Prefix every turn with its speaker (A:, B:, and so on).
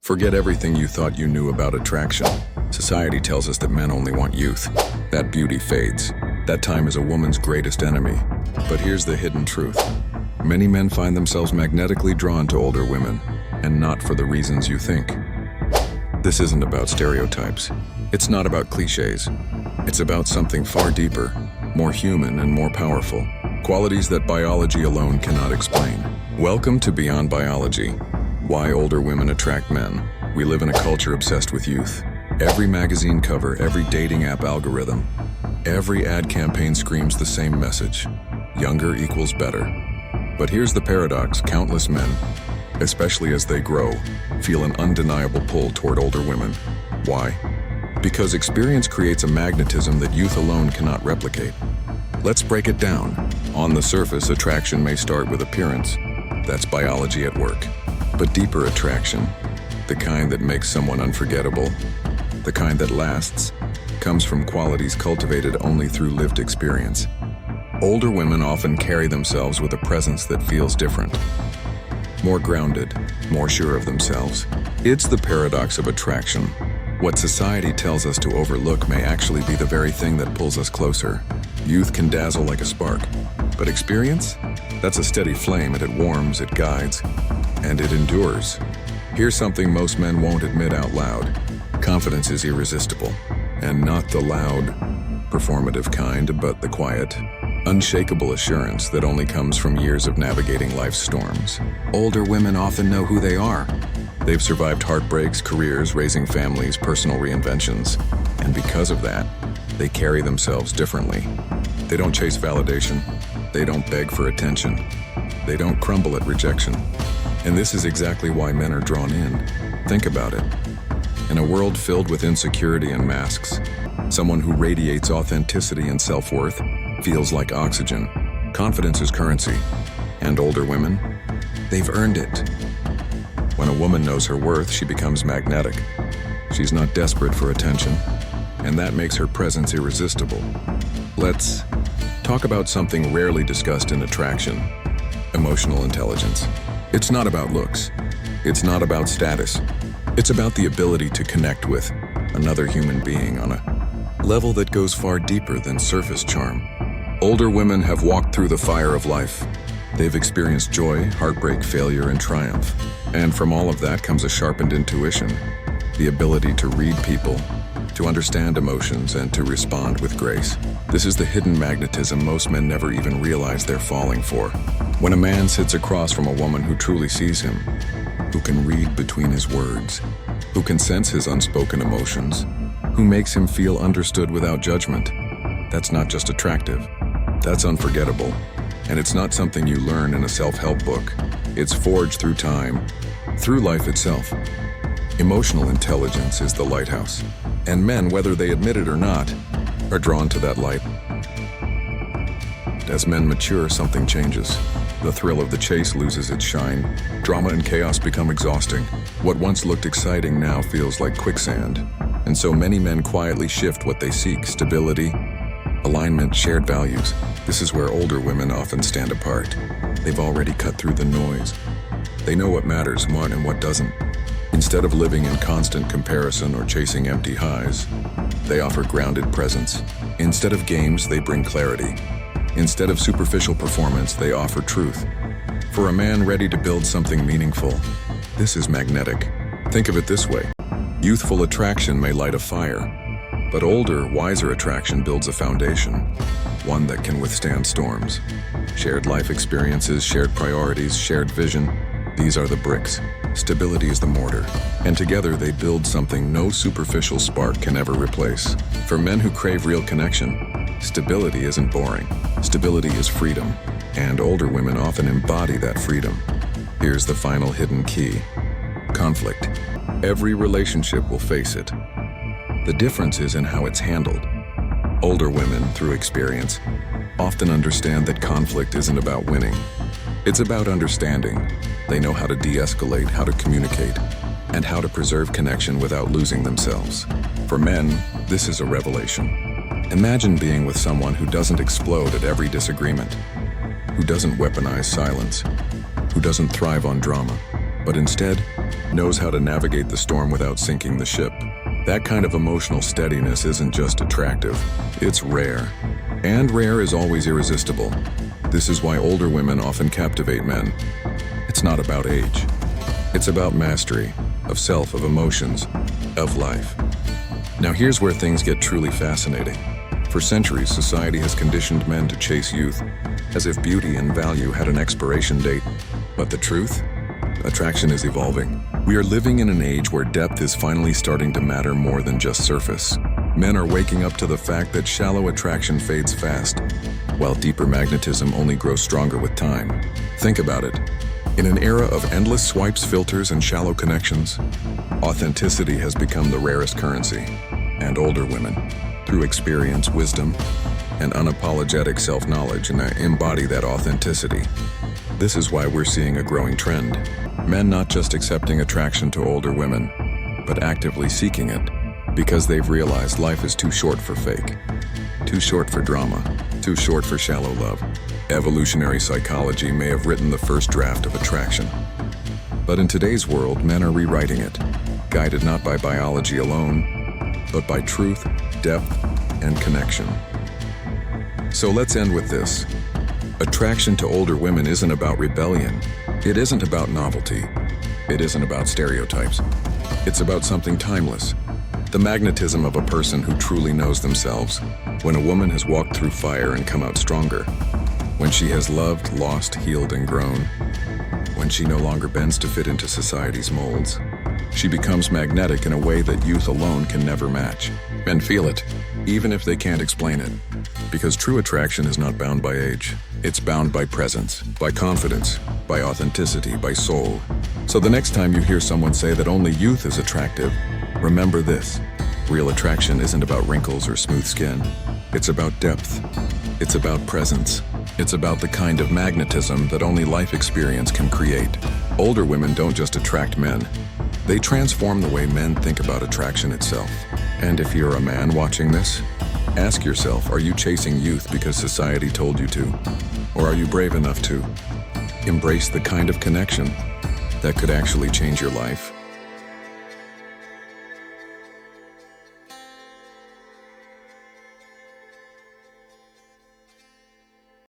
A: Forget everything you thought you knew about attraction. Society tells us that men only want youth. That beauty fades. That time is a woman's greatest enemy. But here's the hidden truth. Many men find themselves magnetically drawn to older women, and not for the reasons you think. This isn't about stereotypes. It's not about cliches. It's about something far deeper, more human and more powerful. Qualities that biology alone cannot explain. Welcome to Beyond Biology. Why older women attract men. We live in a culture obsessed with youth. Every magazine cover, every dating app algorithm, every ad campaign screams the same message. Younger equals better. But here's the paradox. Countless men, especially as they grow, feel an undeniable pull toward older women. Why? Because experience creates a magnetism that youth alone cannot replicate. Let's break it down. On the surface, attraction may start with appearance. That's biology at work. But deeper attraction, the kind that makes someone unforgettable, the kind that lasts, comes from qualities cultivated only through lived experience. Older women often carry themselves with a presence that feels different. More grounded, more sure of themselves. It's the paradox of attraction. What society tells us to overlook may actually be the very thing that pulls us closer. Youth can dazzle like a spark, but experience? That's a steady flame, and it warms, it guides, and it endures. Here's something most men won't admit out loud. Confidence is irresistible, and not the loud, performative kind, but the quiet, unshakable assurance that only comes from years of navigating life's storms. Older women often know who they are. They've survived heartbreaks, careers, raising families, personal reinventions, and because of that, they carry themselves differently. They don't chase validation. They don't beg for attention. They don't crumble at rejection. And this is exactly why men are drawn in. Think about it. In a world filled with insecurity and masks, someone who radiates authenticity and self-worth feels like oxygen. Confidence is currency. And older women, they've earned it. When a woman knows her worth, she becomes magnetic. She's not desperate for attention, and that makes her presence irresistible. Let's talk about something rarely discussed in attraction: emotional intelligence. It's not about looks. It's not about status. It's about the ability to connect with another human being on a level that goes far deeper than surface charm. Older women have walked through the fire of life. They've experienced joy, heartbreak, failure, and triumph. And from all of that comes a sharpened intuition, the ability to read people, to understand emotions, and to respond with grace. This is the hidden magnetism most men never even realize they're falling for. When a man sits across from a woman who truly sees him, who can read between his words, who can sense his unspoken emotions, who makes him feel understood without judgment, that's not just attractive, that's unforgettable. And it's not something you learn in a self-help book. It's forged through time, through life itself. Emotional intelligence is the lighthouse. And men, whether they admit it or not, are drawn to that light. As men mature, something changes. The thrill of the chase loses its shine. Drama and chaos become exhausting. What once looked exciting now feels like quicksand. And so many men quietly shift what they seek: stability, alignment, shared values. This is where older women often stand apart. They've already cut through the noise. They know what matters, what and what doesn't. Instead of living in constant comparison or chasing empty highs, they offer grounded presence. Instead of games, they bring clarity. Instead of superficial performance, they offer truth. For a man ready to build something meaningful, this is magnetic. Think of it this way. Youthful attraction may light a fire, but older, wiser attraction builds a foundation, one that can withstand storms. Shared life experiences, shared priorities, shared vision, these are the bricks. Stability is the mortar, and together they build something no superficial spark can ever replace. For men who crave real connection, stability isn't boring. Stability is freedom, and older women often embody that freedom. Here's the final hidden key: conflict. Every relationship will face it. The difference is in how it's handled. Older women, through experience, often understand that conflict isn't about winning. It's about understanding. They know how to de-escalate, how to communicate, and how to preserve connection without losing themselves. For men, this is a revelation. Imagine being with someone who doesn't explode at every disagreement, who doesn't weaponize silence, who doesn't thrive on drama, but instead knows how to navigate the storm without sinking the ship. That kind of emotional steadiness isn't just attractive, it's rare. And rare is always irresistible. This is why older women often captivate men. It's not about age. It's about mastery, of self, of emotions, of life. Now here's where things get truly fascinating. For centuries, society has conditioned men to chase youth, as if beauty and value had an expiration date. But the truth? Attraction is evolving. We are living in an age where depth is finally starting to matter more than just surface. Men are waking up to the fact that shallow attraction fades fast, while deeper magnetism only grows stronger with time. Think about it. In an era of endless swipes, filters, and shallow connections, authenticity has become the rarest currency. And older women, through experience, wisdom, and unapologetic self-knowledge, embody that authenticity. This is why we're seeing a growing trend. Men not just accepting attraction to older women, but actively seeking it, because they've realized life is too short for fake, too short for drama, too short for shallow love. Evolutionary psychology may have written the first draft of attraction, but in today's world, men are rewriting it, guided not by biology alone, but by truth, depth, and connection. So let's end with this. Attraction to older women isn't about rebellion. It isn't about novelty. It isn't about stereotypes. It's about something timeless. The magnetism of a person who truly knows themselves. When a woman has walked through fire and come out stronger. When she has loved, lost, healed, and grown. When she no longer bends to fit into society's molds. She becomes magnetic in a way that youth alone can never match. Men feel it, even if they can't explain it. Because true attraction is not bound by age. It's bound by presence, by confidence, by authenticity, by soul. So the next time you hear someone say that only youth is attractive, remember this. Real attraction isn't about wrinkles or smooth skin. It's about depth. It's about presence. It's about the kind of magnetism that only life experience can create. Older women don't just attract men. They transform the way men think about attraction itself. And if you're a man watching this, ask yourself, are you chasing youth because society told you to? Or are you brave enough to embrace the kind of connection that could actually change your life?